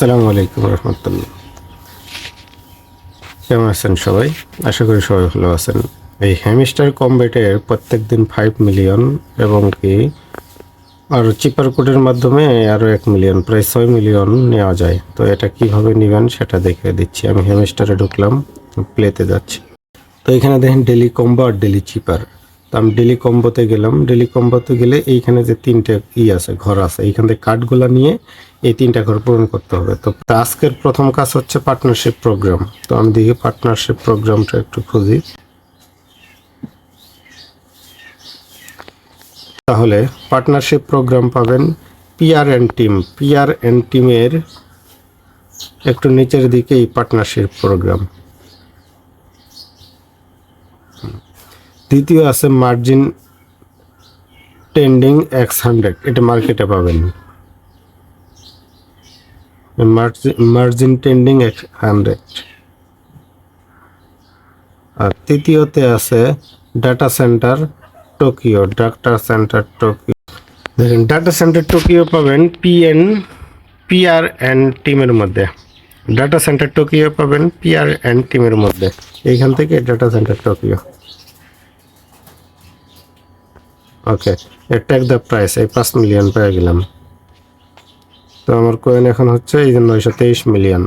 আসসালামু আলাইকুম রহমতুল্লাহ। কেমন আছেন সবাই? আশা করি সবাই ভালো আছেন। এই হ্যামস্টার কমব্যাটের প্রত্যেক দিন 5 মিলিয়ন এবং কি আর চিপার কোডের মাধ্যমে আরও 1 মিলিয়ন, প্রায় 6 মিলিয়ন নেওয়া যায়। তো এটা কিভাবে নেবেন সেটা দেখিয়ে দিচ্ছি। আমি হ্যামস্টারে ঢুকলাম, প্লেতে যাচ্ছি। তো এখানে দেখেন ডেলি কম্বো আর ডেলি চিপার। তো আমি ডেলি কম্বোতে গেলাম। ডেলি কম্বোতে গেলে এইখানে যে তিনটে আছে, ঘর আছে, এইখান থেকে কার্ডগুলো নিয়ে এই তিনটা ঘর পূরণ করতে হবে। তো আজকের প্রথম কাজ হচ্ছে পার্টনারশিপ প্রোগ্রাম। তো আমি দেখি পার্টনারশিপ প্রোগ্রামটা একটু খুঁজি। তাহলে পার্টনারশিপ প্রোগ্রাম পাবেন PR and team. PR and টিমের একটু নিচের দিকে এই পার্টনারশিপ প্রোগ্রাম। দ্বিতীয় আছে মার্জিন ট্রেন্ডিং X100, এটা মার্কেটে পাবেন। Margin trending X100। আর তৃতীয়তে আছে ডাটা সেন্টার টোকিও। দেখেন ডাটা সেন্টার টোকিও পাবেন পিআর এন্ড টিমের মধ্যে। ডাটা সেন্টার টোকিও পাবেন পিআর এন্ড টিমের মধ্যে। এইখান থেকে data centre Tokyo. Okay, tag the price, এই 5 মিলিয়ন পেয়ে গেলাম। তো আমার কয়েন এখন হচ্ছে এই যে 923 মিলিয়ন।